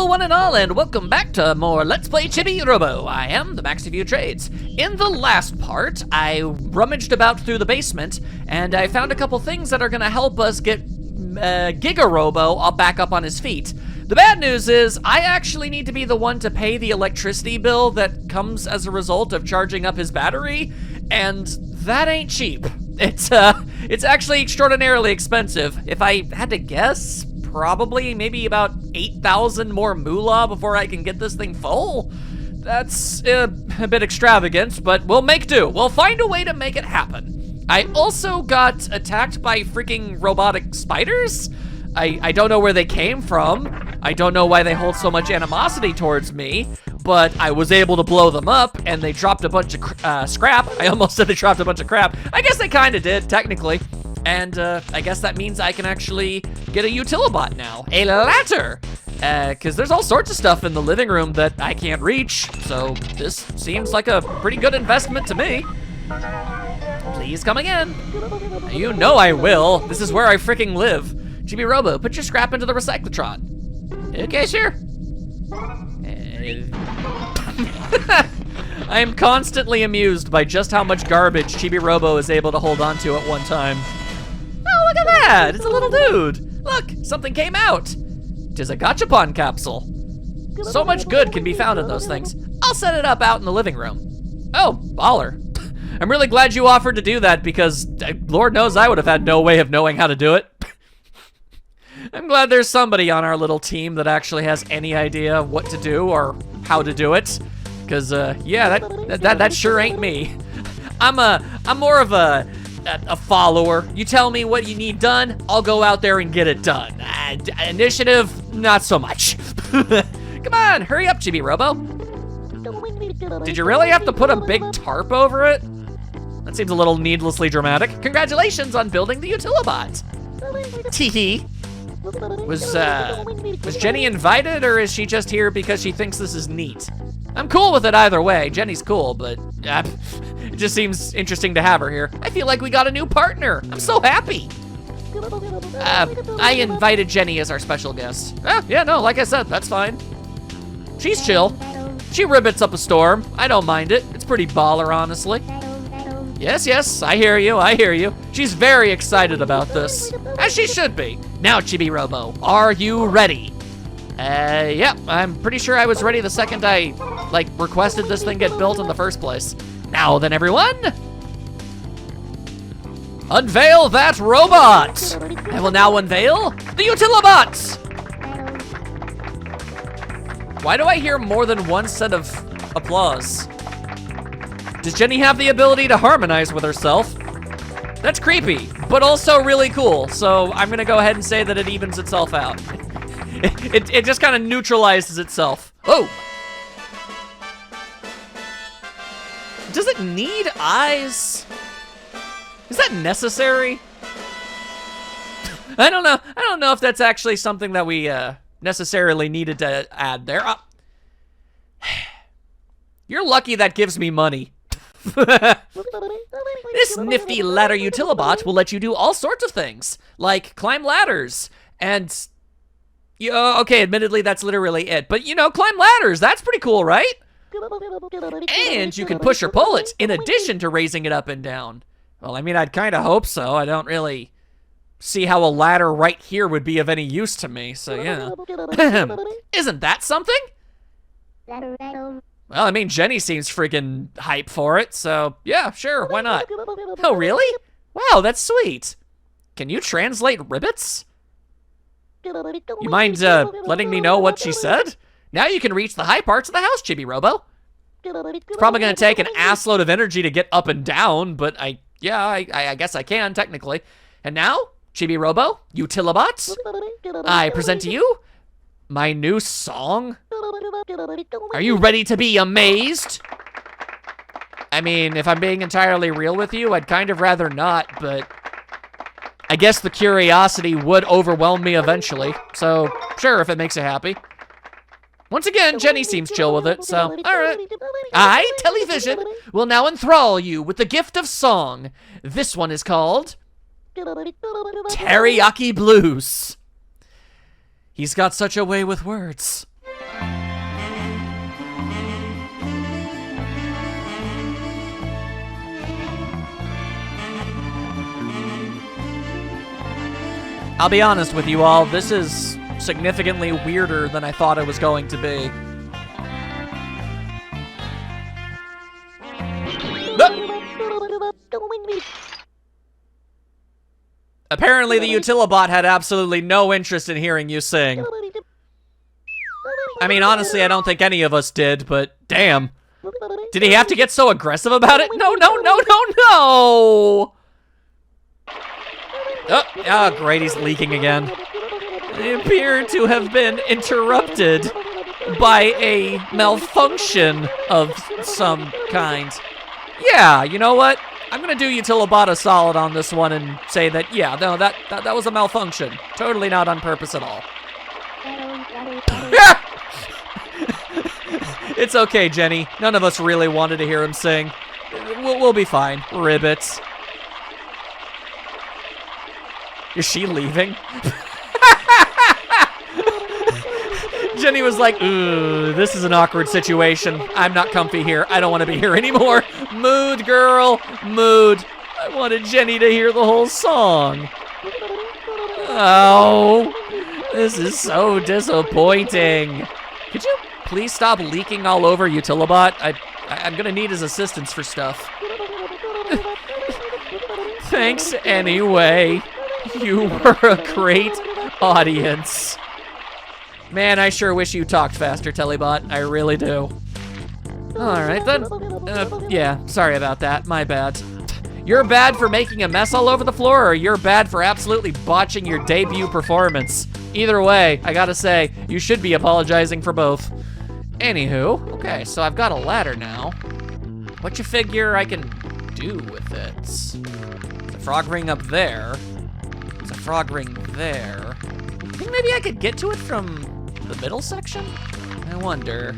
Hello one and all, and welcome back to more Let's Play Chibi Robo. I am the Max of You Trades. In the last part, I rummaged about through the basement, and I found a couple things that are gonna help us get Giga Robo back up on his feet. The bad news is, I actually need to be the one to pay the electricity bill that comes as a result of charging up his battery, and that ain't cheap. It's actually extraordinarily expensive. If I had to guess, probably maybe about 8,000 more moolah before I can get this thing full. That's a bit extravagant, but we'll make do. We'll find a way to make it happen. I also got attacked by freaking robotic spiders. I don't know where they came from. I don't know why they hold so much animosity towards me, but I was able to blow them up, and they dropped a bunch of scrap. I almost said they dropped a bunch of crap. I guess they kind of did, technically. And I guess that means I can actually get a Utilibot now, a ladder. Because there's all sorts of stuff in the living room that I can't reach, so this seems like a pretty good investment to me. Please come again. You know I will. This is where I freaking live. Chibi Robo, put your scrap into the recyclotron. Okay, sure. I am constantly amused by just how much garbage Chibi Robo is able to hold on to at one time. Oh, look at that! It's a little dude! Look, something came out! 'Tis a gachapon capsule. So much good can be found in those things. I'll set it up out in the living room. Oh, baller. I'm really glad you offered to do that because Lord knows I would have had no way of knowing how to do it. I'm glad there's somebody on our little team that actually has any idea what to do or how to do it. Cause yeah, that sure ain't me. I'm more of a follower. You tell me what you need done, I'll go out there and get it done. Initiative, not so much. Come on, hurry up, Chibi Robo. Did you really have to put a big tarp over it? That seems a little needlessly dramatic. Congratulations on building the Utilibot. Teehee. Was Jenny invited, or is she just here because she thinks this is neat? I'm cool with it either way. Jenny's cool, but it just seems interesting to have her here. I feel like we got a new partner. I'm so happy. I invited Jenny as our special guest. Yeah, no, like I said, that's fine. She's chill. She ribbits up a storm. I don't mind it. It's pretty baller, honestly. Yes, I hear you. She's very excited about this, as she should be. Now, Chibi Robo, are you ready? Yep, I'm pretty sure I was ready the second I, requested this thing get built in the first place. Now then, everyone, unveil that robot! I will now unveil the Utilibot! Why do I hear more than one set of applause? Does Jenny have the ability to harmonize with herself? That's creepy, but also really cool, so I'm gonna go ahead and say that it evens itself out. It just kind of neutralizes itself. Oh! Does it need eyes? Is that necessary? I don't know. I don't know if that's actually something that we necessarily needed to add there. You're lucky that gives me money. This nifty ladder Utilibot will let you do all sorts of things, like climb ladders, and... okay, admittedly, that's literally it. But, climb ladders, that's pretty cool, right? And you can push or pull it, in addition to raising it up and down. Well, I mean, I'd kind of hope so. I don't really see how a ladder right here would be of any use to me, so yeah. Isn't that something? Well, I mean, Jenny seems freaking hype for it, so yeah, sure, why not? Oh, really? Wow, that's sweet. Can you translate ribbits? You mind letting me know what she said? Now you can reach the high parts of the house, Chibi Robo. It's probably gonna take an assload of energy to get up and down, but I guess I can, technically. And now, Chibi Robo, Utilibot, I present to you my new song. Are you ready to be amazed? I mean, if I'm being entirely real with you, I'd kind of rather not, but I guess the curiosity would overwhelm me eventually, so sure, if it makes you happy. Once again, Jenny seems chill with it, so alright. I, Television, will now enthrall you with the gift of song. This one is called Teriyaki Blues. He's got such a way with words. I'll be honest with you all, this is significantly weirder than I thought it was going to be. Apparently the Utilibot had absolutely no interest in hearing you sing. I mean, honestly, I don't think any of us did, but damn. Did he have to get so aggressive about it? No, no, no, no, no! Oh, great, he's leaking again. They appear to have been interrupted by a malfunction of some kind. Yeah, you know what? I'm gonna do Utilibot a solid on this one and say that, yeah, no, that was a malfunction. Totally not on purpose at all. It's okay, Jenny. None of us really wanted to hear him sing. We'll be fine. Ribbits. Is she leaving? Jenny was like, ooh, this is an awkward situation. I'm not comfy here. I don't want to be here anymore. Mood, girl. Mood. I wanted Jenny to hear the whole song. Oh, this is so disappointing. Could you please stop leaking all over Utilibot? I'm gonna need his assistance for stuff. Thanks anyway. You were a great audience. Man, I sure wish you talked faster, Telebot. I really do. Alright then. Yeah, sorry about that. My bad. You're bad for making a mess all over the floor, or you're bad for absolutely botching your debut performance. Either way, I gotta say, you should be apologizing for both. Anywho, okay, so I've got a ladder now. What you figure I can do with it? There's a frog ring up there. There's a frog ring there. I think maybe I could get to it from the middle section? I wonder.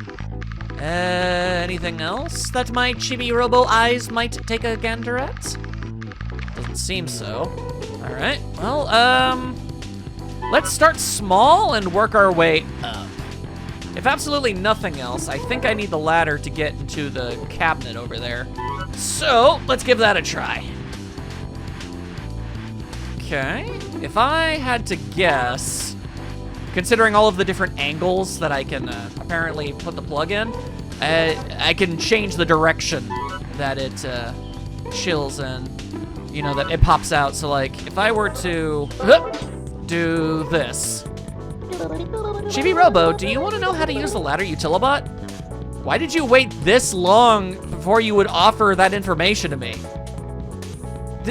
Anything else that my Chibi Robo eyes might take a gander at? Doesn't seem so. All right, well, let's start small and work our way up. If absolutely nothing else, I think I need the ladder to get into the cabinet over there. So, let's give that a try. Okay, if I had to guess, considering all of the different angles that I can apparently put the plug in, I can change the direction that it chills in, you know, that it pops out. So like, if I were to do this. Chibi Robo, do you want to know how to use the ladder Utilibot? Why did you wait this long before you would offer that information to me?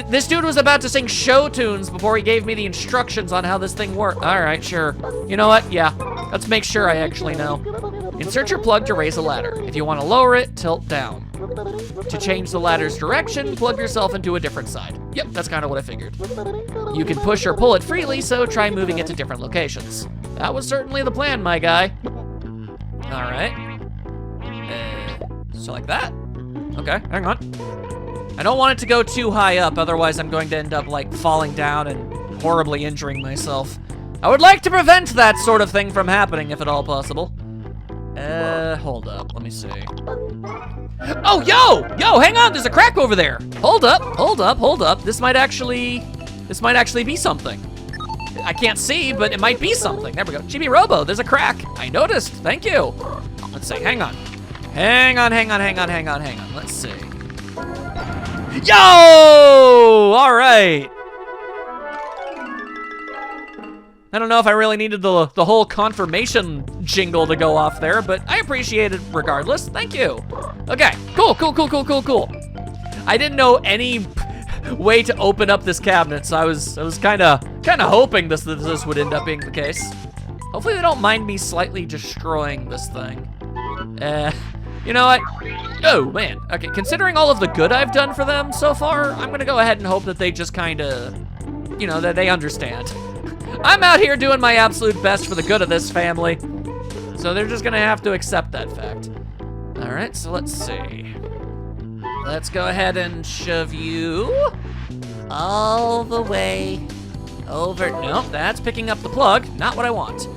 This dude was about to sing show tunes before he gave me the instructions on how this thing worked. All right, sure. You know what? Yeah, let's make sure I actually know. Insert your plug to raise a ladder. If you want to lower it, tilt down. To change the ladder's direction, plug yourself into a different side. Yep, that's kind of what I figured. You can push or pull it freely, so try moving it to different locations. That was certainly the plan, my guy. All right. So like that. Okay, hang on. I don't want it to go too high up, otherwise I'm going to end up like falling down and horribly injuring myself. I would like to prevent that sort of thing from happening if at all possible. Hold up, let me see. Oh, yo, hang on, there's a crack over there. Hold up. This might actually be something. I can't see, but it might be something. There we go. Chibi Robo, there's a crack. I noticed, thank you. Let's see, hang on. Let's see. Yo! All right. I don't know if I really needed the whole confirmation jingle to go off there, but I appreciate it regardless. Thank you. Okay, cool. I didn't know any way to open up this cabinet, so I was kind of hoping this would end up being the case. Hopefully they don't mind me slightly destroying this thing. You know what? Oh, man. Okay, considering all of the good I've done for them so far, I'm gonna go ahead and hope that they just kind of, you know, that they understand. I'm out here doing my absolute best for the good of this family, so they're just gonna have to accept that fact. All right, so let's see. Let's go ahead and shove you all the way over. Nope, that's picking up the plug. Not what I want.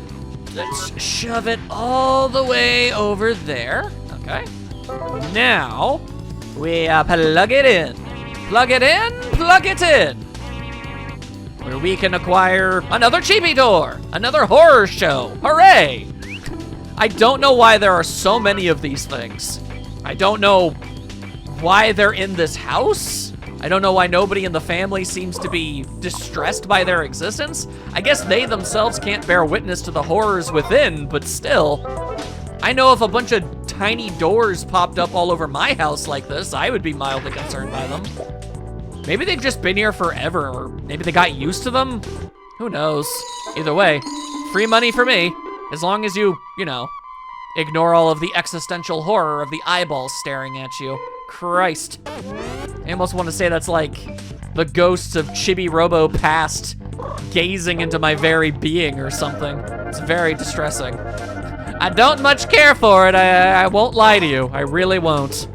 Let's shove it all the way over there. Okay. Now, we plug it in. Plug it in, plug it in. where we can acquire another chibi door, another horror show. Hooray! I don't know why there are so many of these things. I don't know why they're in this house. I don't know why nobody in the family seems to be distressed by their existence. I guess they themselves can't bear witness to the horrors within, but still. I know if a bunch of tiny doors popped up all over my house like this, I would be mildly concerned by them. Maybe they've just been here forever, or maybe they got used to them. Who knows? Either way, free money for me, as long as you know, ignore all of the existential horror of the eyeballs staring at you. Christ. I almost want to say that's like the ghosts of Chibi Robo past gazing into my very being or something. It's very distressing. I don't much care for it, I won't lie to you. I really won't.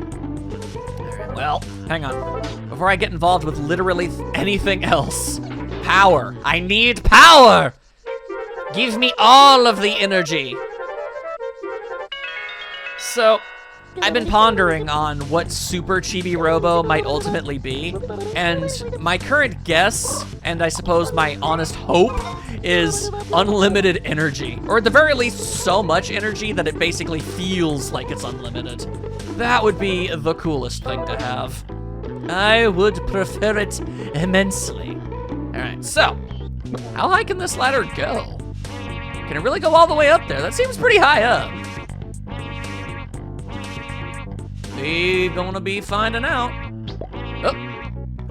Well, hang on. Before I get involved with literally anything else. Power. I need power! Give me all of the energy. So, I've been pondering on what Super Chibi Robo might ultimately be, and my current guess, and I suppose my honest hope, is unlimited energy. Or at the very least, so much energy that it basically feels like it's unlimited. That would be the coolest thing to have. I would prefer it immensely. Alright, so, how high can this ladder go? Can it really go all the way up there? That seems pretty high up. We're gonna be finding out.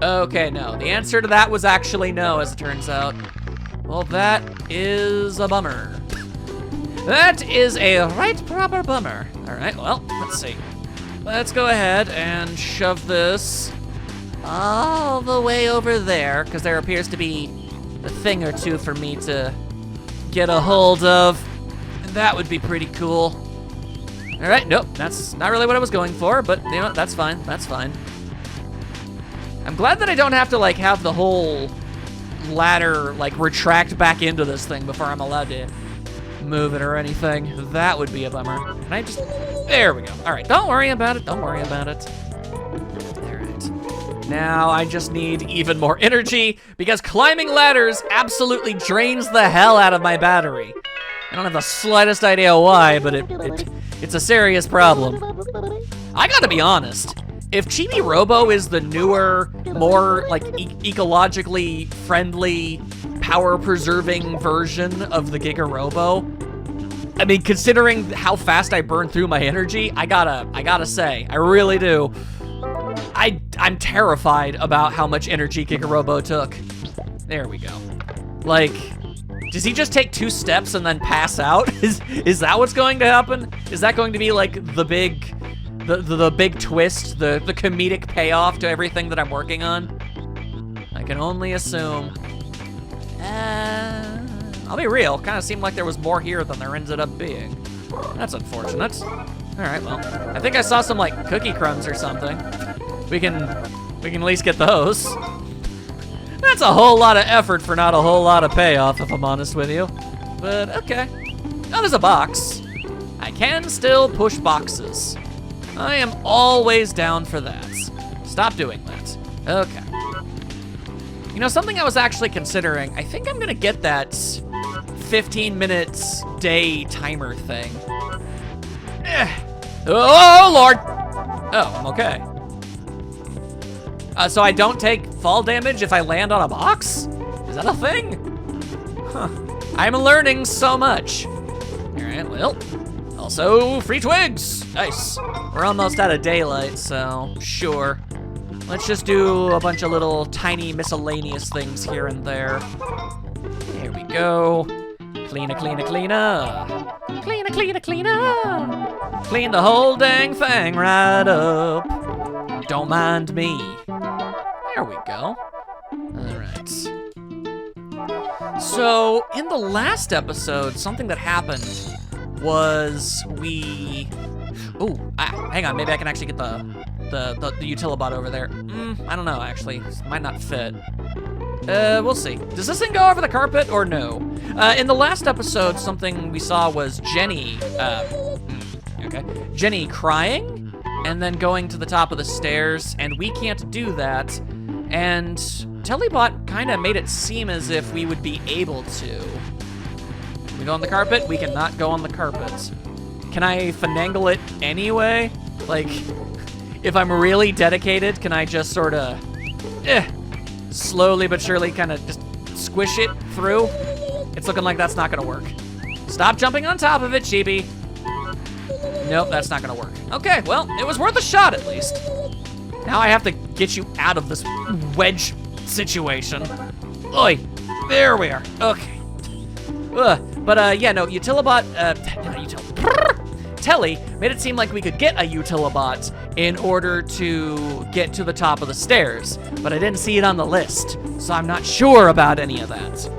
Oh, okay, no. The answer to that was actually no, as it turns out. Well, that is a bummer. That is a right proper bummer. All right, well, let's see. Let's go ahead and shove this all the way over there, because there appears to be a thing or two for me to get a hold of. And that would be pretty cool. All right, nope, that's not really what I was going for, but you know what, that's fine, that's fine. I'm glad that I don't have to like have the whole ladder like retract back into this thing before I'm allowed to move it or anything. That would be a bummer. Can I just, there we go. All right, don't worry about it, don't worry about it. All right, now I just need even more energy because climbing ladders absolutely drains the hell out of my battery. I don't have the slightest idea why, but it's a serious problem. I gotta be honest, if Chibi Robo is the newer, more like ecologically friendly, power-preserving version of the Giga Robo, I mean, considering how fast I burn through my energy, I gotta say, I really do. I'm terrified about how much energy Giga Robo took. There we go. Like, does he just take 2 steps and then pass out? Is that what's going to happen? Is that going to be like the big twist, the comedic payoff to everything that I'm working on? I can only assume. I'll be real, kind of seemed like there was more here than there ended up being. That's unfortunate. All right, well, I think I saw some like cookie crumbs or something. We can at least get those. That's a whole lot of effort for not a whole lot of payoff, if I'm honest with you. But okay. Oh, there's a box. I can still push boxes. I am always down for that. Stop doing that. Okay. You know, something I was actually considering, I think I'm gonna get that 15 minutes day timer thing. Oh, Lord. Oh, I'm okay. So I don't take fall damage if I land on a box? Is that a thing? Huh. I'm learning so much. All right, well, also free twigs. Nice. We're almost out of daylight, so sure. Let's just do a bunch of little tiny miscellaneous things here and there. There we go. Cleaner, cleaner, cleaner. Cleaner, cleaner, cleaner. Clean the whole dang thing right up. Don't mind me. There we go. All right. So, in the last episode, something that happened was we... Ooh, hang on, maybe I can actually get the utilibot over there. I don't know, actually. This might not fit. We'll see. Does this thing go over the carpet or no? In the last episode, something we saw was Jenny, Jenny crying and then going to the top of the stairs, and we can't do that. And Telebot kind of made it seem as if we would be able to. Can we go on the carpet? We cannot go on the carpet. Can I finagle it anyway? Like, if I'm really dedicated, can I just sort of, slowly but surely kind of just squish it through? It's looking like that's not gonna work. Stop jumping on top of it, Chibi. Nope, that's not gonna work. Okay, well, it was worth a shot at least. Now I have to get you out of this wedge situation. Oi, there we are, okay. But yeah, no, Utilibot, Telly made it seem like we could get a Utilibot in order to get to the top of the stairs, but I didn't see it on the list, so I'm not sure about any of that.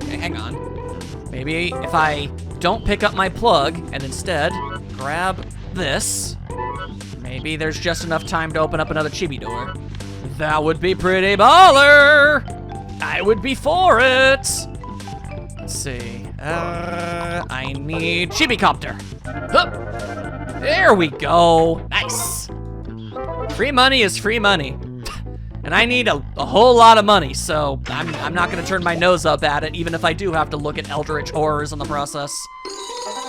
Okay, hang on. Maybe if I don't pick up my plug and instead grab this, maybe there's just enough time to open up another Chibi door. That would be pretty baller! I would be for it! Let's see. I need Chibicopter. Hup. There we go. Nice. Free money is free money. And I need a whole lot of money, so I'm not gonna turn my nose up at it, even if I do have to look at eldritch horrors in the process.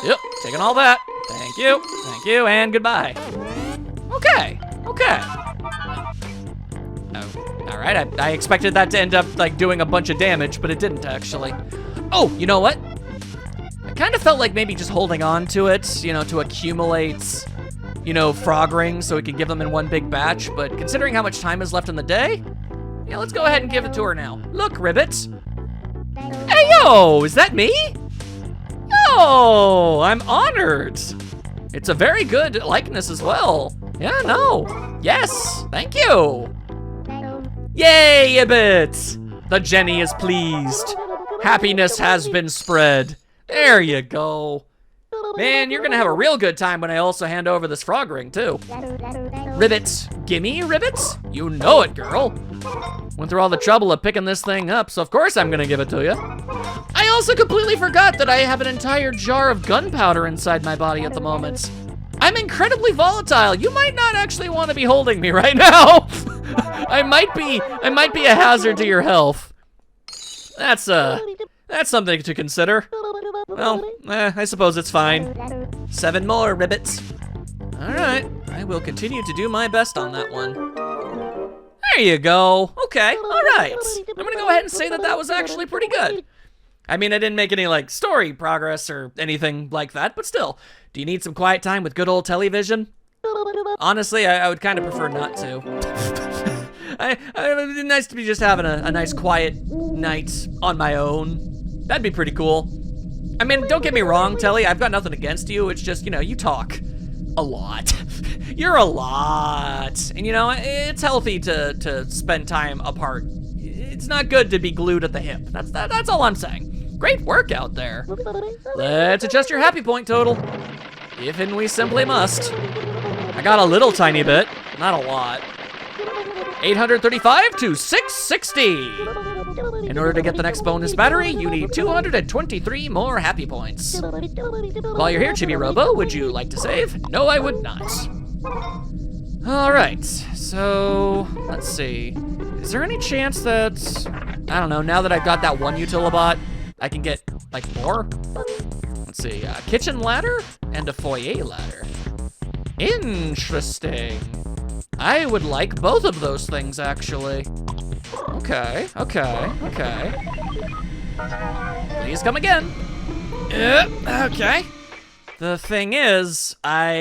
Yep, taking all that. Thank you, and goodbye. Okay. Oh, all right, I expected that to end up like doing a bunch of damage, but it didn't actually. Oh, you know what? I kind of felt like maybe just holding on to it, you know, to accumulate, you know, frog rings so we could give them in one big batch, but considering how much time is left in the day, yeah, let's go ahead and give it to her now. Look, Ribbit. Hey, yo, is that me? Oh, I'm honored. It's a very good likeness as well. Yeah, no. Yes, thank you. Yay, Ibbit! The Jenny is pleased. Happiness has been spread. There you go. Man, you're gonna have a real good time when I also hand over this frog ring, too. Ribbit. Gimme, Ribbit? You know it, girl. Went through all the trouble of picking this thing up, so of course I'm gonna give it to you. I also completely forgot that I have an entire jar of gunpowder inside my body at the moment. I'm incredibly volatile. You might not actually want to be holding me right now. I might be a hazard to your health. That's something to consider. Well, I suppose it's fine. 7 more, Ribbits. All right, I will continue to do my best on that one. There you go. Okay, all right. I'm gonna go ahead and say that was actually pretty good. I mean, I didn't make any, like, story progress or anything like that, but still. Do you need some quiet time with good old television? Honestly, I would kind of prefer not to. It'd be nice to be just having a nice quiet night on my own. That'd be pretty cool. I mean, don't get me wrong, Telly, I've got nothing against you. It's just, you know, you talk a lot. You're a lot. And, you know, it's healthy to spend time apart. It's not good to be glued at the hip. That's all I'm saying. Great workout there. Let's adjust your happy point total. If and we simply must. I got a little tiny bit, not a lot. 835 to 660. In order to get the next bonus battery, you need 223 more happy points. While you're here, Chibi Robo, would you like to save? No, I would not. All right, so let's see. Is there any chance that, I don't know, now that I've got that one Utilibot, I can get, like, more? Let's see, a kitchen ladder and a foyer ladder. Interesting. I would like both of those things, actually. Okay. Please come again. Okay. The thing is, I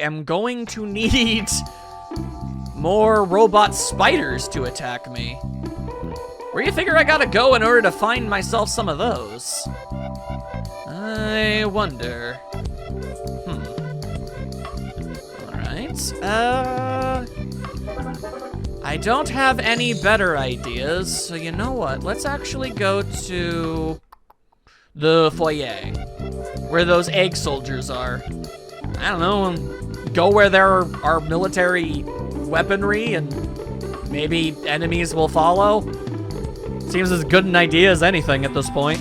am going to need more robot spiders to attack me. Where do you figure I gotta go in order to find myself some of those? I wonder. Alright, I don't have any better ideas, so you know what? Let's actually go to the foyer, where those egg soldiers are. I don't know, go where there are military weaponry and maybe enemies will follow. Seems as good an idea as anything at this point.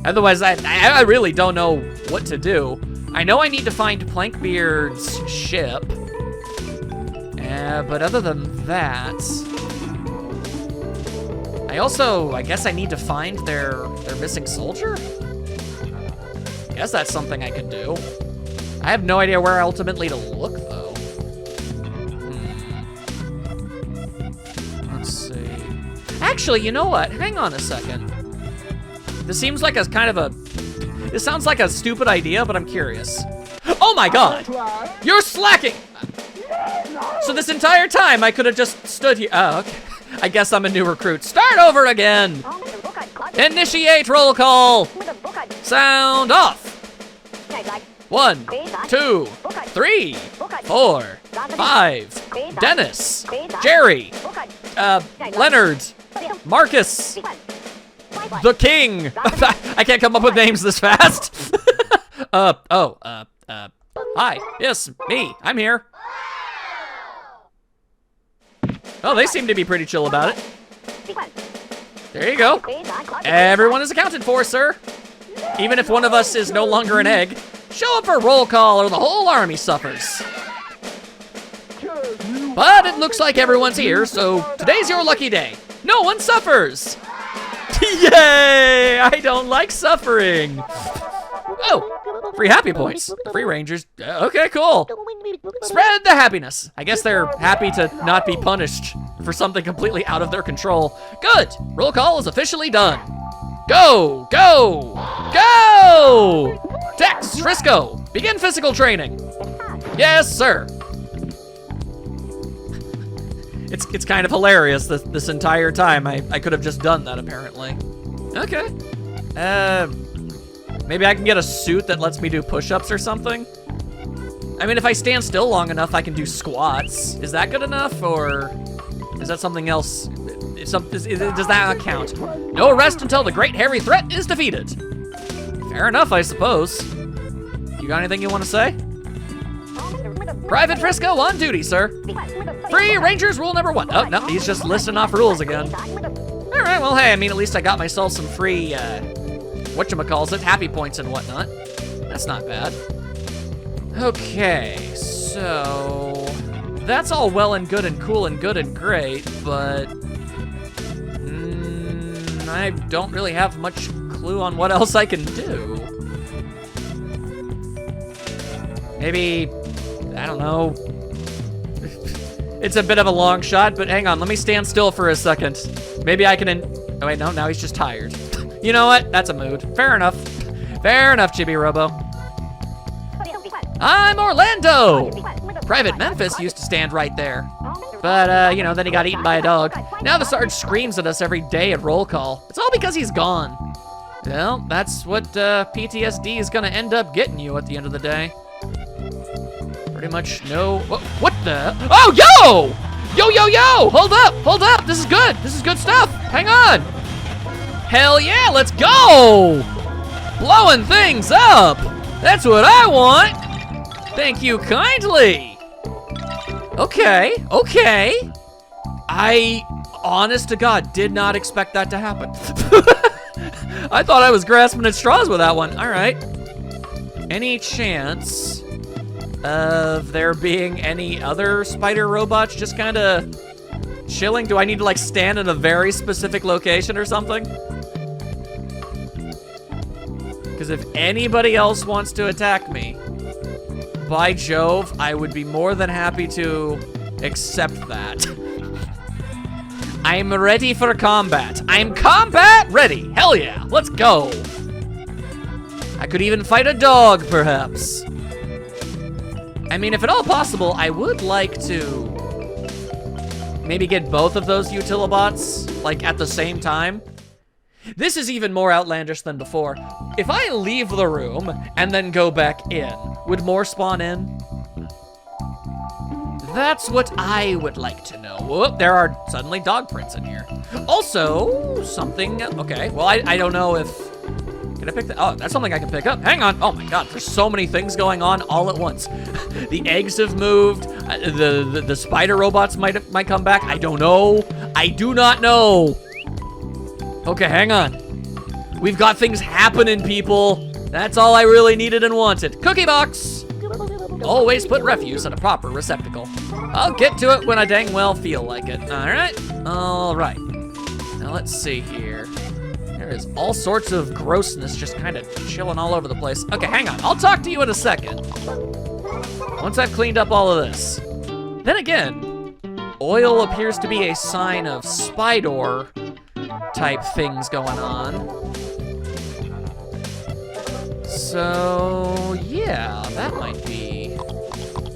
Otherwise, I really don't know what to do. I know I need to find Plankbeard's ship. But other than that, I guess I need to find their missing soldier? I guess that's something I could do. I have no idea where ultimately to look, though. Let's see. Actually, you know what? Hang on a second. This seems like a kind of a... This sounds like a stupid idea, but I'm curious. Oh my god! You're slacking! So this entire time I could have just stood here. Oh, okay. I guess I'm a new recruit. Start over again! Initiate roll call! Sound off! 1, 2, 3, 4, 5. Dennis, Jerry, Leonard, Marcus, the King. I can't come up with names this fast. Hi, yes, me, I'm here. Oh, they seem to be pretty chill about it. There you go. Everyone is accounted for, sir. Even if one of us is no longer an egg, show up for roll call or the whole army suffers. But it looks like everyone's here, so today's your lucky day. No one suffers. Yay! I don't like suffering. Oh, free happy points. Free rangers. Okay, cool. Spread the happiness. I guess they're happy to not be punished for something completely out of their control. Good. Roll call is officially done. Go, go, go! Tex, Frisco, begin physical training. Yes, sir. It's kind of hilarious this entire time. I could have just done that, apparently. Okay. Maybe I can get a suit that lets me do push-ups or something? I mean, if I stand still long enough, I can do squats. Is that good enough, or is that something else? Does that count? No rest until the great hairy threat is defeated. Fair enough, I suppose. You got anything you want to say? Private Frisco on duty, sir. Free Rangers rule number 1. Oh, no, he's just listing off rules again. All right, well, hey, I mean, at least I got myself some free, whatchamacallit, happy points and whatnot. That's not bad. Okay, so that's all well and good and cool and good and great, but I don't really have much clue on what else I can do. Maybe, I don't know. It's a bit of a long shot, but hang on, let me stand still for a second. Maybe I can, oh wait, no, now he's just tired. You know what? That's a mood. Fair enough. Fair enough, Chibi Robo. I'm Orlando! Private Memphis used to stand right there. But, you know, then he got eaten by a dog. Now the Sarge screams at us every day at roll call. It's all because he's gone. Well, that's what PTSD is gonna end up getting you at the end of the day. Pretty much no, what the? Oh, yo! Yo, yo, yo! Hold up, this is good stuff. Hang on. Hell yeah, let's go! Blowing things up! That's what I want! Thank you kindly! Okay. I, honest to God, did not expect that to happen. I thought I was grasping at straws with that one. All right. Any chance of there being any other spider robots just kind of chilling? Do I need to like stand in a very specific location or something? Because if anybody else wants to attack me, by Jove, I would be more than happy to accept that. I'm ready for combat. I'm combat ready. Hell yeah, let's go. I could even fight a dog, perhaps. I mean, if at all possible, I would like to maybe get both of those Utilibots, like, at the same time. This is even more outlandish than before. If I leave the room and then go back in, would more spawn in? That's what I would like to know. Whoop, there are suddenly dog prints in here. Also, something, okay, well, I don't know if, can I pick that? Oh, that's something I can pick up. Hang on, oh my God, there's so many things going on all at once. The eggs have moved, the spider robots might come back. I don't know, I do not know. Okay, hang on. We've got things happening, people. That's all I really needed and wanted. Cookie box! Always put refuse in a proper receptacle. I'll get to it when I dang well feel like it. All right. Now let's see here. There is all sorts of grossness just kind of chilling all over the place. Okay, hang on. I'll talk to you in a second. Once I've cleaned up all of this. Then again, oil appears to be a sign of spider type things going on. So, yeah, that might be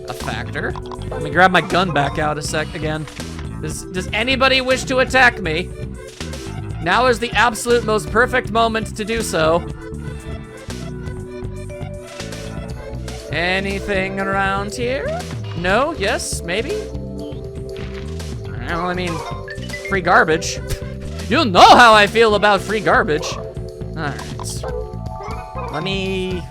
a factor. Let me grab my gun back out a sec again. Does anybody wish to attack me? Now is the absolute most perfect moment to do so. Anything around here? No? Yes? Maybe? Well, I mean, free garbage. You know how I feel about free garbage. Alright. Let me...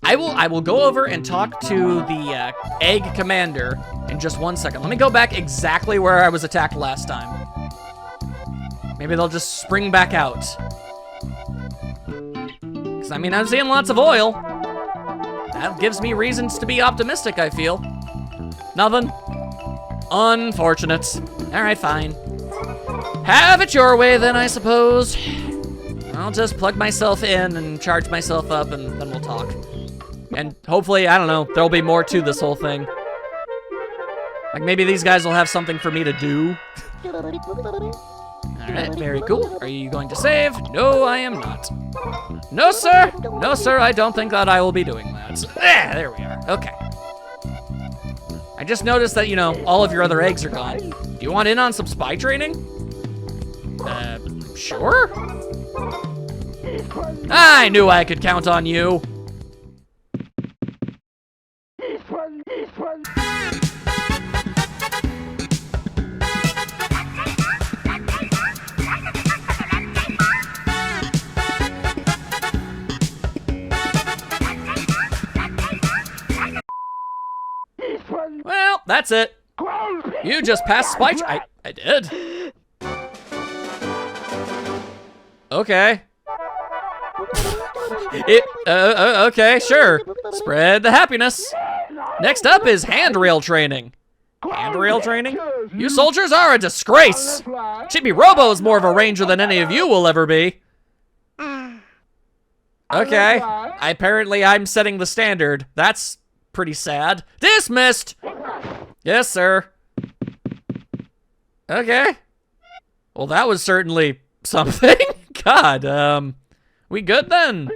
I will go over and talk to the egg commander in just 1 second. Let me go back exactly where I was attacked last time. Maybe they'll just spring back out. Because, I mean, I'm seeing lots of oil. That gives me reasons to be optimistic, I feel. Nothing. Unfortunate. Alright, fine. Have it your way then, I suppose. I'll just plug myself in and charge myself up and then we'll talk. And hopefully, I don't know, there'll be more to this whole thing. Like maybe these guys will have something for me to do. Alright, very cool. Are you going to save? No, I am not. No, sir. No, sir, I don't think that I will be doing that. There we are. Okay. I just noticed that, you know, all of your other eggs are gone. Do you want in on some spy training? Sure. I knew I could count on you. Well, that's it. You just passed spy. I did. Okay. Okay, sure. Spread the happiness. Next up is handrail training. Handrail training? You soldiers are a disgrace. Chibi Robo is more of a ranger than any of you will ever be. Okay. Apparently I'm setting the standard. That's pretty sad. Dismissed! Yes, sir. Okay. Well, that was certainly something. God, we good then?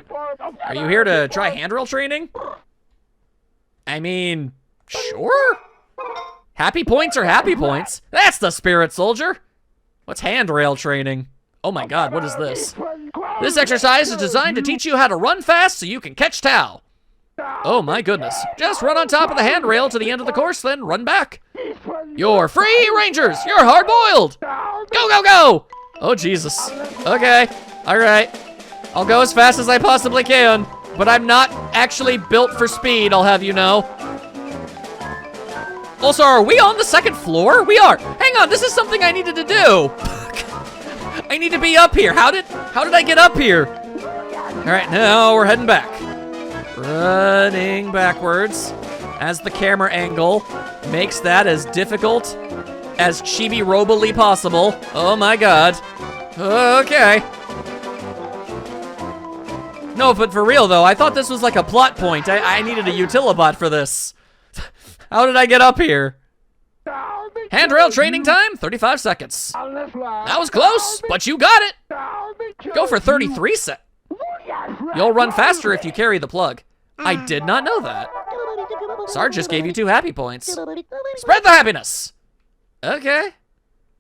Are you here to try handrail training? I mean, sure. Happy points are happy points. That's the spirit, soldier. What's handrail training? Oh my God, what is this? This exercise is designed to teach you how to run fast so you can catch Tao. Oh my goodness. Just run on top of the handrail to the end of the course, then run back. You're free, Rangers! You're hard-boiled! Go, go, go! Oh, Jesus. Okay. Alright. I'll go as fast as I possibly can, but I'm not actually built for speed, I'll have you know. Also, are we on the second floor? We are. Hang on, this is something I needed to do. I need to be up here. How did I get up here? Alright, now we're heading back. Running backwards as the camera angle makes that as difficult as Chibi Robo-ly possible. Oh my God. Okay. No, but for real though, I thought this was like a plot point. I needed a utilibot for this. How did I get up here? Handrail training time, 35 seconds. That was close, but you got it. Go for 33 seconds. You'll run faster if you carry the plug. I did not know that. Sarge just gave you 2 happy points. Spread the happiness. Okay.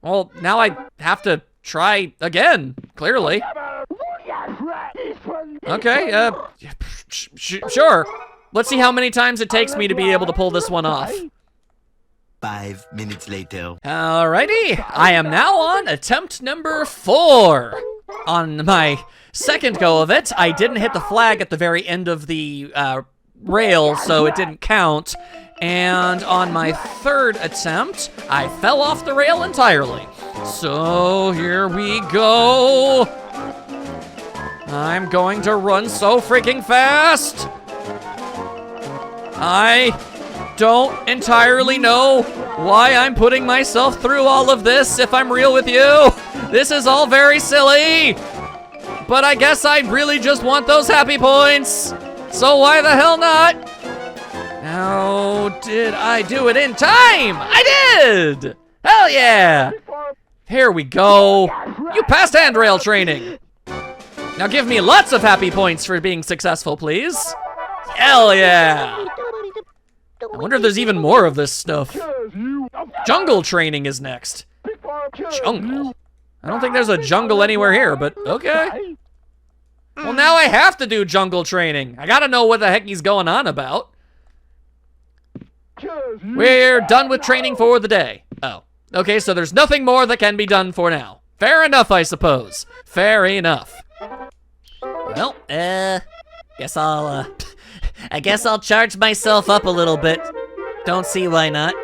Well, now I have to try again, clearly. Okay, sure. Let's see how many times it takes me to be able to pull this one off. 5 minutes later. Alrighty, I am now on attempt number 4. On my second go of it, I didn't hit the flag at the very end of the rail, so it didn't count. And on my third attempt, I fell off the rail entirely. So here we go. I'm going to run so freaking fast. I don't entirely know why I'm putting myself through all of this if I'm real with you. This is all very silly. But I guess I really just want those happy points. So why the hell not? How did I do it in time? I did! Hell yeah! Here we go. You passed handrail training. Now give me lots of happy points for being successful, please. Hell yeah! I wonder if there's even more of this stuff. Jungle training is next. Jungle? I don't think there's a jungle anywhere here, but okay. Well, now I have to do jungle training. I gotta know what the heck he's going on about. We're done with training for the day. Oh, okay, so there's nothing more that can be done for now. Fair enough, I suppose. Fair enough. Well, I guess I'll charge myself up a little bit. Don't see why not.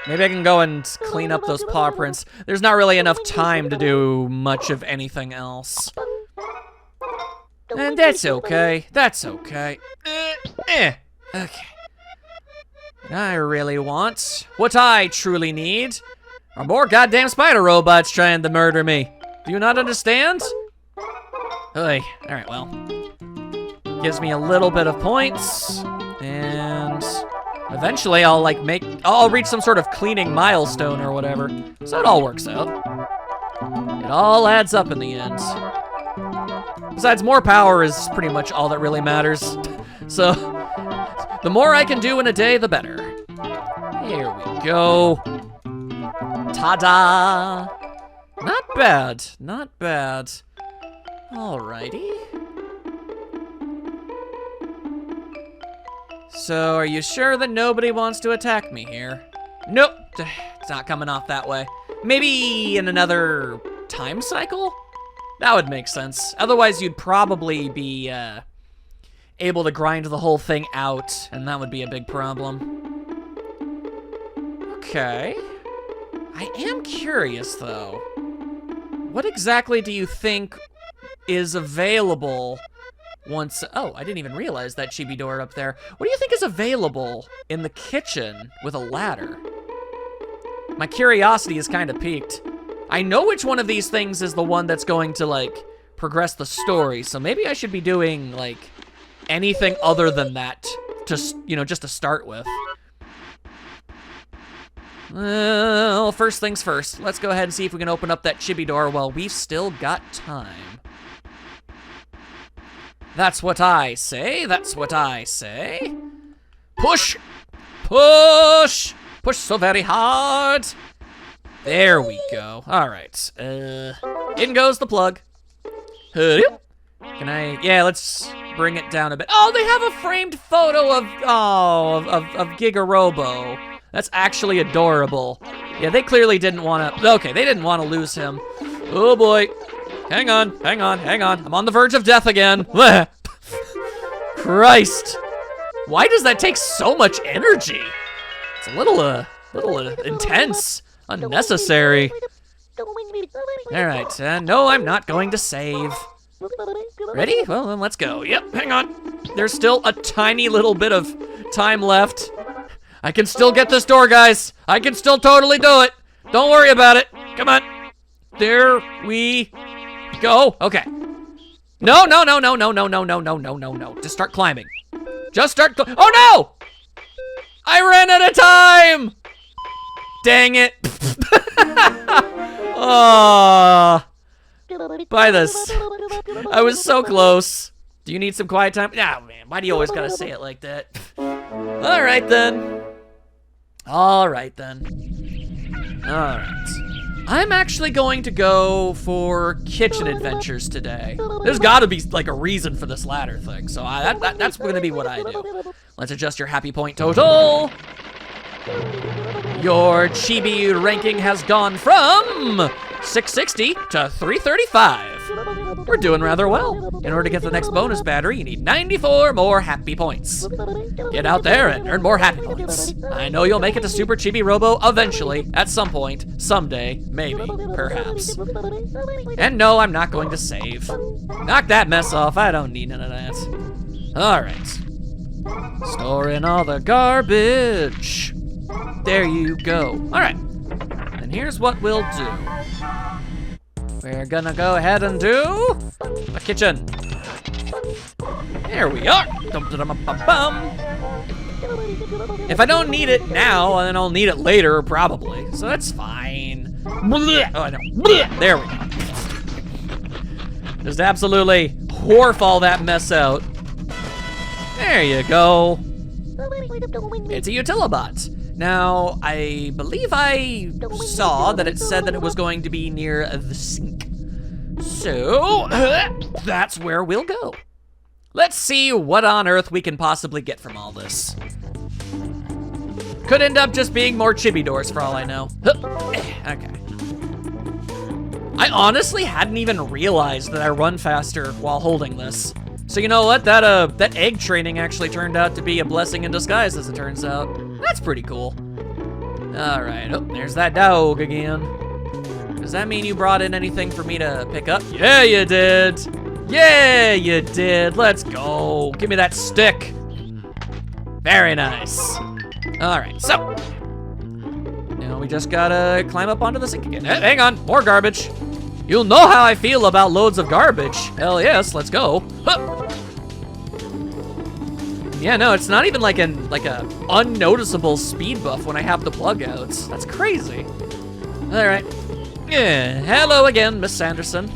Maybe I can go and clean up those paw prints. There's not really enough time to do much of anything else. And that's okay. That's okay. Okay. What I really want, what I truly need, are more goddamn spider robots trying to murder me. Do you not understand? Oy. Alright, well. Gives me a little bit of points, and eventually I'll reach some sort of cleaning milestone or whatever. So it all works out. It all adds up in the end. Besides, more power is pretty much all that really matters. So, the more I can do in a day, the better. Here we go. Ta-da! Not bad, not bad. Alrighty. So, are you sure that nobody wants to attack me here? Nope, it's not coming off that way. Maybe in another time cycle? That would make sense. Otherwise, you'd probably be able to grind the whole thing out, and that would be a big problem. Okay. I am curious, though. What exactly do you think is available once... Oh, I didn't even realize that chibi door up there. What do you think is available in the kitchen with a ladder? My curiosity is kind of piqued. I know which one of these things is the one that's going to, like, progress the story, so maybe I should be doing, like, anything other than that to, you know, just to start with. Well, first things first. Let's go ahead and see if we can open up that chibi door while we've still got time. That's what I say. That's what I say. Push! Push! Push so very hard. There we go. All right. In goes the plug. Can I? Yeah, let's bring it down a bit. Oh, they have a framed photo of Giga Robo. That's actually adorable. Yeah, they clearly didn't want to. Okay, they didn't want to lose him. Oh boy. Hang on, hang on, hang on. I'm on the verge of death again. Christ. Why does that take so much energy? It's a little intense. Unnecessary. All right, no, I'm not going to save. Ready? Well, then let's go. Yep, hang on. There's still a tiny little bit of time left. I can still get this door, guys. I can still totally do it. Don't worry about it. Come on. There we go. Okay. No, no, no, no, no, no, no, no, no, no, no, no. Just start climbing. Just start. Oh no! I ran out of time! Dang it. Oh. By this. I was so close. Do you need some quiet time? Oh, man. Why do you always gotta say it like that? All right, then. All right, then. All right. I'm actually going to go for kitchen adventures today. There's gotta be, like, a reason for this ladder thing, so that's gonna be what I do. Let's adjust your happy point total. Your chibi ranking has gone from 660 to 335. We're doing rather well. In order to get the next bonus battery, you need 94 more happy points. Get out there and earn more happy points. I know you'll make it to Super Chibi Robo eventually, at some point, someday, maybe, perhaps. And no, I'm not going to save. Knock that mess off, I don't need none of that. Alright. Storing all the garbage. There you go. All right. And here's what we'll do. We're gonna go ahead and do the kitchen. There we are. Dum-dum-dum-bum-bum. If I don't need it now, then I'll need it later, probably. So that's fine. Oh, no. There we go. Just absolutely wharf all that mess out. There you go. It's a Utilibot. Now, I believe I saw that it said that it was going to be near the sink. So, that's where we'll go. Let's see what on earth we can possibly get from all this. Could end up just being more chibi doors for all I know. Okay. I honestly hadn't even realized that I run faster while holding this. So you know what? That egg training actually turned out to be a blessing in disguise, as it turns out. That's pretty cool. All right, oh, there's that dog again. Does that mean you brought in anything for me to pick up? Yeah, you did. Yeah, you did. Let's go. Give me that stick. Very nice. All right, so. Now we just gotta climb up onto the sink again. Hang on, more garbage. You'll know how I feel about loads of garbage. Hell yes, let's go. Huh. Yeah, no, it's not even like a unnoticeable speed buff when I have the plug out. That's crazy. All right. Yeah, hello again, Miss Sanderson.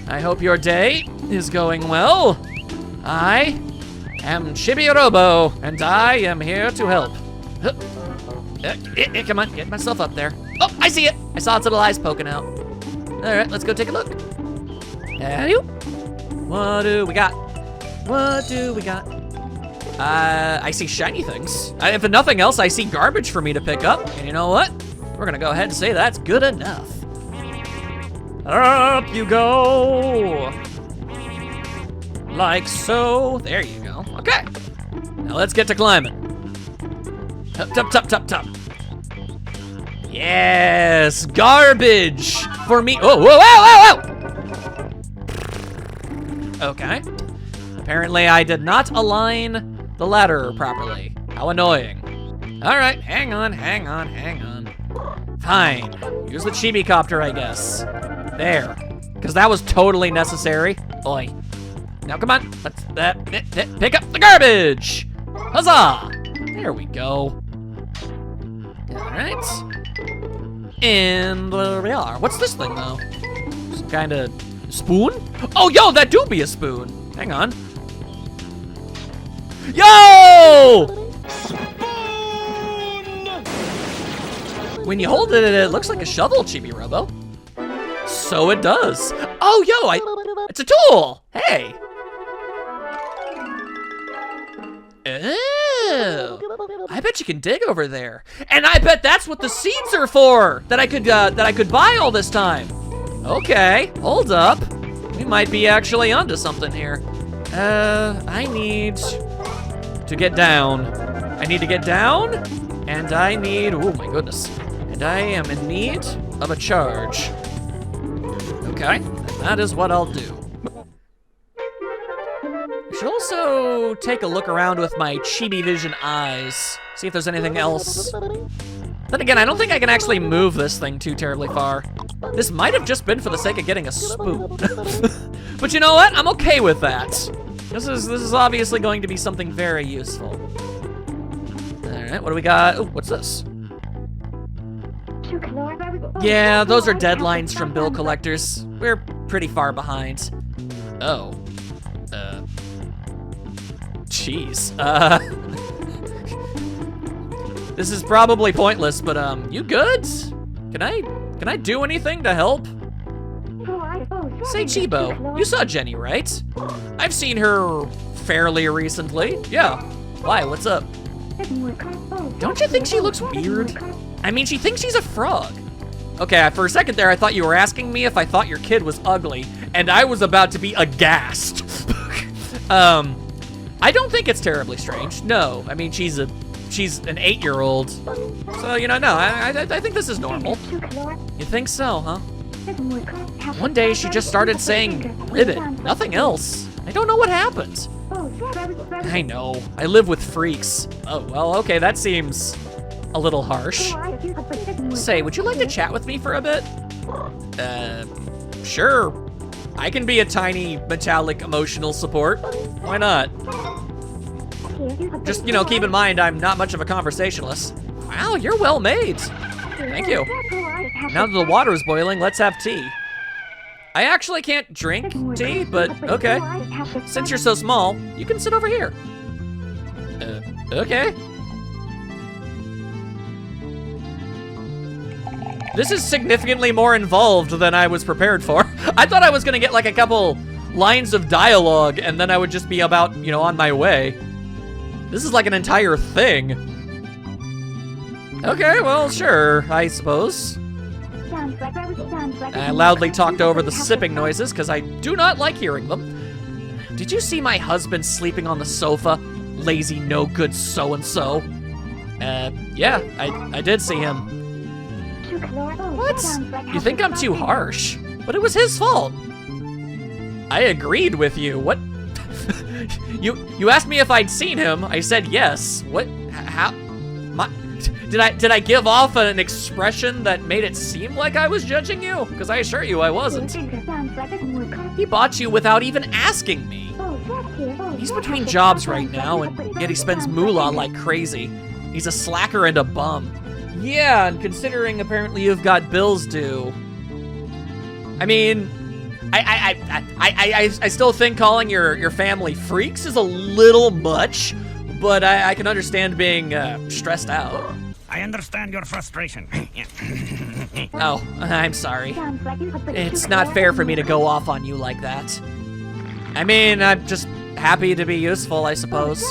I hope your day is going well. I am Chibi Robo, and I am here to help. Come on, get myself up there. Oh, I see it. I saw its little eyes poking out. All right, let's go take a look. What do we got? What do we got? I see shiny things. If nothing else, I see garbage for me to pick up. And you know what? We're gonna go ahead and say that's good enough. Up you go. Like so. There you go. Okay. Now let's get to climbing. Tup, tup, tup, tup. Yes, garbage for me. Oh, whoa, whoa, whoa, whoa. Okay. Apparently I did not align the ladder properly. How annoying. All right, hang on. Fine, use the chibi copter, I guess. There, because that was totally necessary. Oi. Now come on, let's pick up the garbage. Huzzah! There we go. All right. And there we are. What's this thing though? Some kind of spoon? Oh, yo, that do be a spoon. Hang on. Yo! When you hold it, it looks like a shovel, Chibi Robo. So it does. Oh, yo, it's a tool. Hey. Oh, I bet you can dig over there. And I bet that's what the seeds are for, that I could buy all this time. Okay, hold up. We might be actually onto something here. I need to get down. I need to get down, and I need, oh my goodness. And I am in need of a charge. Okay, and that is what I'll do. I should also take a look around with my Chibi Vision eyes, see if there's anything else. Then again, I don't think I can actually move this thing too terribly far. This might have just been for the sake of getting a spoon. But you know what? I'm okay with that. This is obviously going to be something very useful. All right, what do we got? Oh, what's this? Yeah, those are deadlines from bill collectors. We're pretty far behind. Oh. Jeez. This is probably pointless, but you good? Can I do anything to help? Say, Chibo, you saw Jenny, right? I've seen her fairly recently. Yeah. Why? What's up? Don't you think she looks weird? I mean, she thinks she's a frog. Okay, for a second there, I thought you were asking me if I thought your kid was ugly, and I was about to be aghast. I don't think it's terribly strange. No, I mean, she's an 8-year-old. So, you know, no, I think this is normal. You think so, huh? One day she just started saying ribbon, nothing else. I don't know what happened. I know, I live with freaks. Oh, well, okay, that seems a little harsh. Say, would you like to chat with me for a bit? Sure. I can be a tiny, metallic, emotional support. Why not? Just, keep in mind I'm not much of a conversationalist. Wow, you're well made. Thank you. Now that the water is boiling, let's have tea. I actually can't drink tea, but okay. Since you're so small, you can sit over here. Okay. This is significantly more involved than I was prepared for. I thought I was gonna get like a couple lines of dialogue and then I would just be about, on my way. This is like an entire thing. Okay, well, sure, I suppose. I loudly talked over the sipping noises because I do not like hearing them. Did you see my husband sleeping on the sofa? Lazy, no good so-and-so. Yeah, I did see him. What? You think I'm too harsh? But it was his fault. I agreed with you. What? You asked me if I'd seen him. I said yes. What? How? Did I give off an expression that made it seem like I was judging you? Because I assure you I wasn't. He bought you without even asking me. He's between jobs right now, and yet he spends moolah like crazy. He's a slacker and a bum. Yeah, and considering apparently you've got bills due. I mean, I still think calling your family freaks is a little much, but I can understand being stressed out. I understand your frustration. Oh, I'm sorry. It's not fair for me to go off on you like that. I mean, I'm just happy to be useful, I suppose.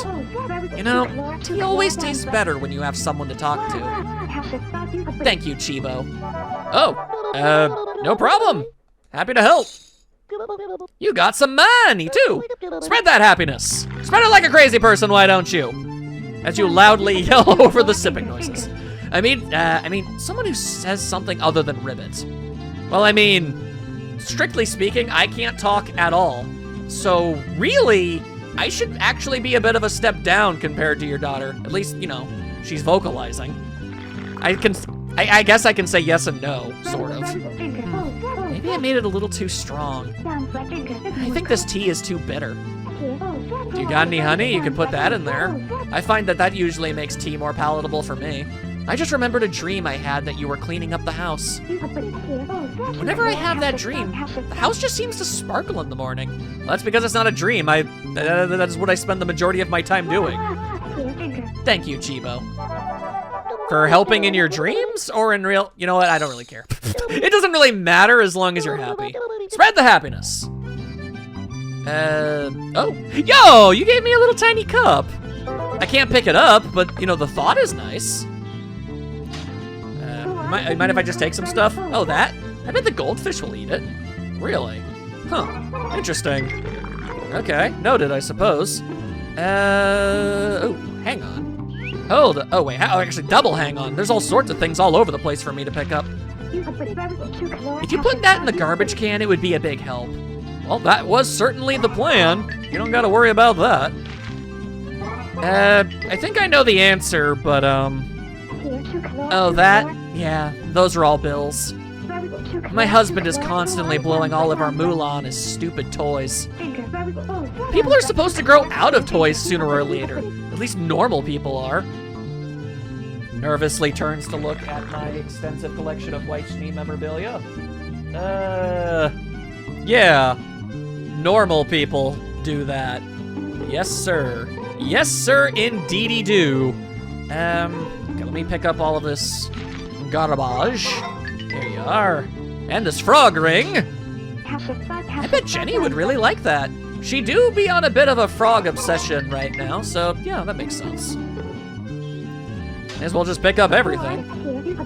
Tea always tastes better when you have someone to talk to. Thank you, Chibo. Oh, no problem. Happy to help. You got some money, too. Spread that happiness. Spread it like a crazy person, why don't you? As you loudly yell over the sipping noises. I mean, someone who says something other than ribbit. Well, I mean, strictly speaking, I can't talk at all. So, really, I should actually be a bit of a step down compared to your daughter. At least, she's vocalizing. I guess I can say yes and no, sort of. Maybe I made it a little too strong. I think this tea is too bitter. Do you got any honey? You can put that in there. I find that usually makes tea more palatable for me. I just remembered a dream I had that you were cleaning up the house. Whenever I have that dream, the house just seems to sparkle in the morning. Well, that's because it's not a dream. That's what I spend the majority of my time doing. Thank you, Chibo. For helping in your dreams or in real? You know what? I don't really care. It doesn't really matter as long as you're happy. Spread the happiness. Oh. Yo, you gave me a little tiny cup. I can't pick it up, but, the thought is nice. Mind if I just take some stuff? Oh, that? I bet the goldfish will eat it. Really? Huh. Interesting. Okay, noted, I suppose. Oh, hang on. Hold, oh wait, actually double hang on. There's all sorts of things all over the place for me to pick up. If you put that in the garbage can, it would be a big help. Well, that was certainly the plan. You don't gotta worry about that. I think I know the answer, but, oh, that? Yeah, those are all bills. My husband is constantly blowing all of our moolah on his stupid toys. People are supposed to grow out of toys sooner or later. At least normal people are. Nervously turns to look at my extensive collection of White Schnee memorabilia. Yeah. Normal people do that. Yes, sir. Yes, sir, indeedy do. Okay, let me pick up all of this garbage. Here you are. And this frog ring. I bet Jenny would really like that. She do be on a bit of a frog obsession right now, so yeah, that makes sense. May as well just pick up everything.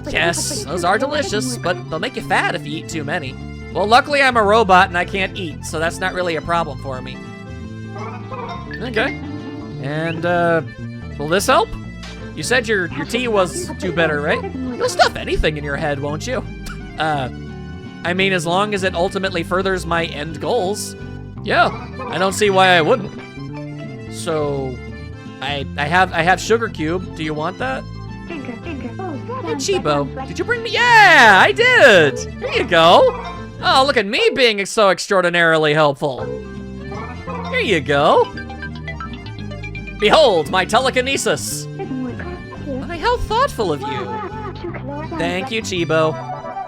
Yes, those are delicious, but they'll make you fat if you eat too many. Well, luckily I'm a robot and I can't eat, so that's not really a problem for me. Okay. And, will this help? You said your tea was too bitter, right? You'll stuff anything in your head, won't you? I mean, as long as it ultimately furthers my end goals. Yeah, I don't see why I wouldn't. So, I have sugar cube. Do you want that? Hey, Chibo, did you bring me? Yeah, I did. Here you go. Oh, look at me being so extraordinarily helpful. Here you go. Behold, my telekinesis. Why, how thoughtful of you. Thank you, Chibo.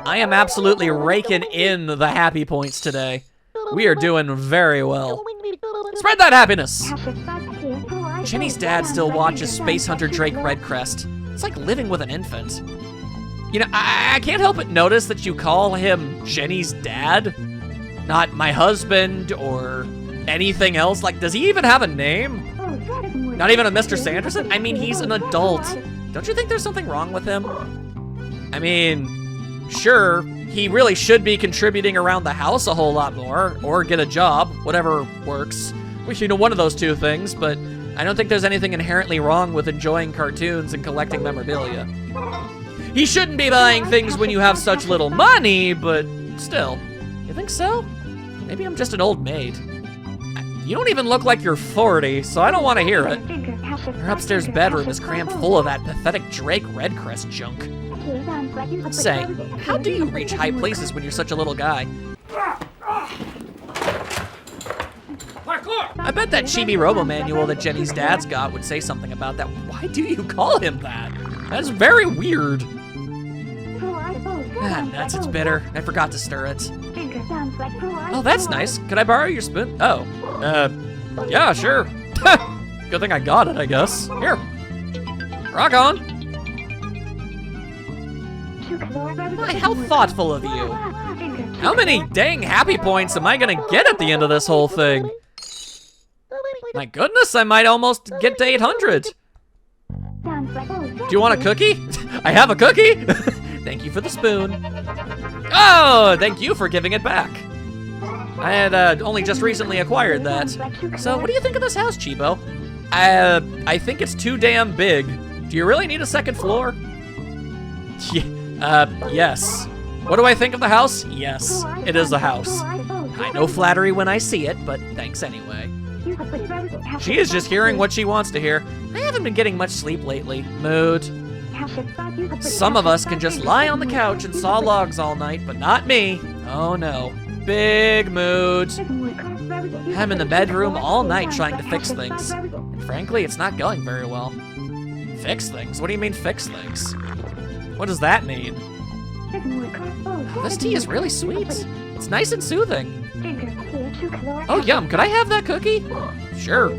I am absolutely raking in the happy points today. We are doing very well. Spread that happiness. Jenny's dad still watches Space Hunter Drake Redcrest. It's like living with an infant. You know, I can't help but notice that you call him Jenny's dad, not my husband or anything else. Like, does he even have a name? Not even a Mr. Sanderson? I mean, he's an adult. Don't you think there's something wrong with him? I mean, sure, he really should be contributing around the house a whole lot more, or get a job, whatever works. You know, one of those two things, but I don't think there's anything inherently wrong with enjoying cartoons and collecting memorabilia. He shouldn't be buying things when you have such little money, but still. You think so? Maybe I'm just an old maid. You don't even look like you're 40, so I don't want to hear it. Her upstairs bedroom is crammed full of that pathetic Drake Redcrest junk. Say, how do you reach high places when you're such a little guy? I bet that Chibi Robo manual that Jenny's dad's got would say something about that. Why do you call him that? That's very weird. Ah, nuts, it's bitter. I forgot to stir it. Oh, that's nice. Could I borrow your spoon? Oh, yeah, sure. Good thing I got it, I guess. Here, rock on. Why, how thoughtful of you. How many dang happy points am I gonna get at the end of this whole thing? My goodness, I might almost get to 800. Do you want a cookie? I have a cookie. Thank you for the spoon. Oh, thank you for giving it back. I had only just recently acquired that. So what do you think of this house, Chibo? I think it's too damn big. Do you really need a second floor? Yes. What do I think of the house? Yes, it is a house. I know flattery when I see it, but thanks anyway. She is just hearing what she wants to hear. I haven't been getting much sleep lately. Mood. Some of us can just lie on the couch and saw logs all night, but not me. Oh no. Big mood. I'm in the bedroom all night trying to fix things. And frankly, it's not going very well. Fix things? What do you mean fix things? What does that mean? Oh, this tea is really sweet. It's nice and soothing. Oh, yum. Could I have that cookie? Sure.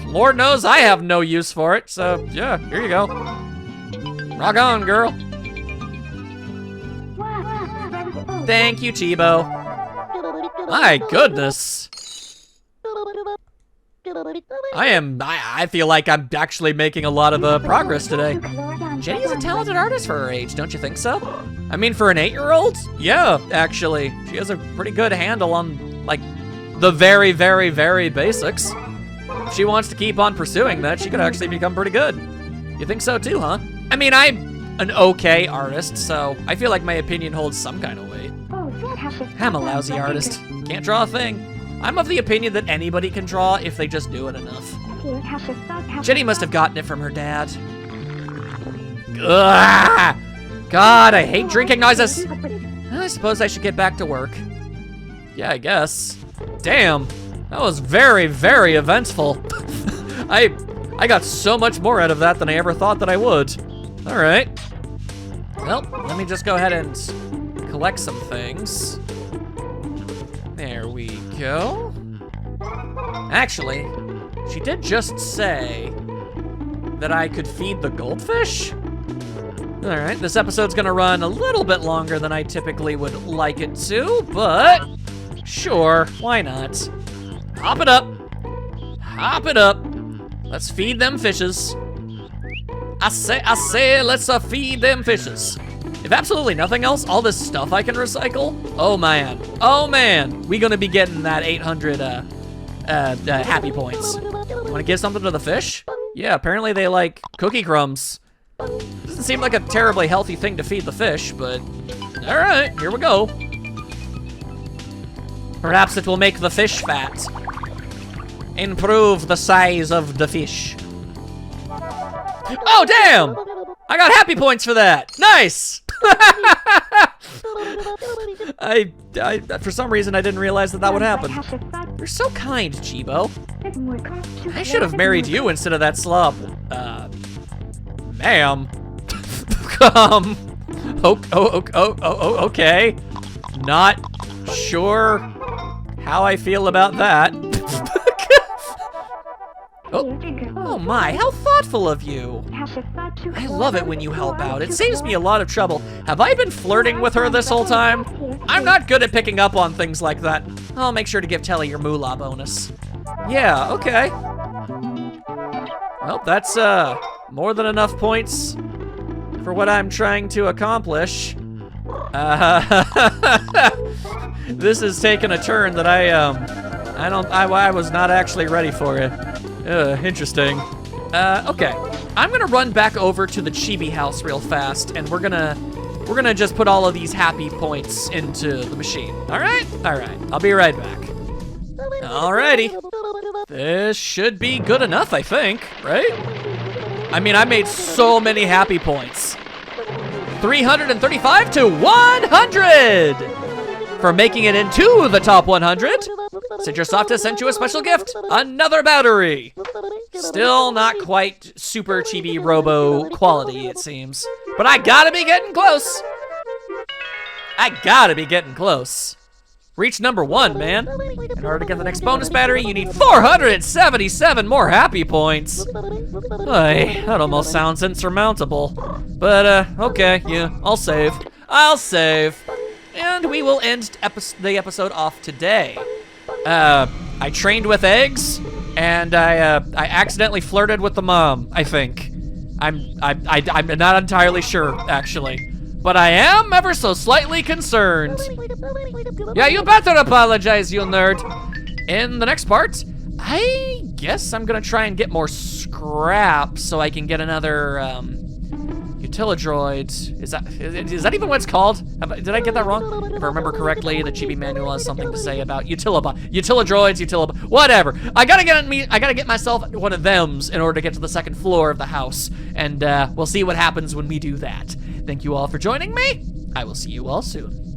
Lord knows I have no use for it, so yeah, here you go. Rock on, girl. Thank you, Chibo. My goodness. I feel like I'm actually making a lot of progress today. Jenny is a talented artist for her age, don't you think so? I mean, for an 8-year-old? Yeah, actually. She has a pretty good handle on, like, the very, very, very basics. If she wants to keep on pursuing that, she could actually become pretty good. You think so too, huh? I mean, I'm an okay artist, so I feel like my opinion holds some kind of weight. I'm a lousy artist. Can't draw a thing. I'm of the opinion that anybody can draw if they just do it enough. Jenny must have gotten it from her dad. Ugh! God, I hate drinking noises. I suppose I should get back to work. Yeah, I guess. Damn, that was very, very eventful. I got so much more out of that than I ever thought that I would. All right. Well, let me just go ahead and collect some things. There we go. Actually, she did just say that I could feed the goldfish? All right, this episode's gonna run a little bit longer than I typically would like it to, but sure, why not? Hop it up. Hop it up. Let's feed them fishes. I say, let's feed them fishes. If absolutely nothing else, all this stuff I can recycle, oh man, we gonna be getting that 800 happy points. Wanna give something to the fish? Yeah, apparently they like cookie crumbs. Doesn't seem like a terribly healthy thing to feed the fish, but all right, here we go. Perhaps it will make the fish fat. Improve the size of the fish. Oh, damn! I got happy points for that. Nice. I for some reason I didn't realize that would happen. You're so kind, Chibo. I should have married you instead of that slob. Ma'am. Okay. Not sure how I feel about that. Oh my, how thoughtful of you. I love it when you help out. It saves me a lot of trouble. Have I been flirting with her this whole time? I'm not good at picking up on things like that. I'll make sure to give Telly your moolah bonus. Yeah, okay. Well, that's more than enough points for what I'm trying to accomplish. This has taken a turn that I was not actually ready for it. Interesting. Okay. I'm gonna run back over to the Chibi house real fast, and we're gonna just put all of these happy points into the machine. All right. I'll be right back. Alrighty. This should be good enough, I think, right? I mean, I made so many happy points. 335 to 100 for making it into the top 100. Citrussoft has sent you a special gift, another battery. Still not quite super Chibi Robo quality, it seems. But I gotta be getting close. Reach number 1, man. In order to get the next bonus battery, you need 477 more happy points. Ay, that almost sounds insurmountable. But, okay, yeah, I'll save. And we will end the episode off today. I trained with eggs, and I accidentally flirted with the mom, I think. I'm not entirely sure, actually. But I am ever so slightly concerned. Yeah, you better apologize, you nerd. In the next part, I guess I'm gonna try and get more scrap so I can get another Utilidroid. Is that even what it's called? Did I get that wrong? If I remember correctly, the Chibi manual has something to say about Utilidroids, whatever. I gotta get myself one of thems in order to get to the second floor of the house, and we'll see what happens when we do that. Thank you all for joining me. I will see you all soon.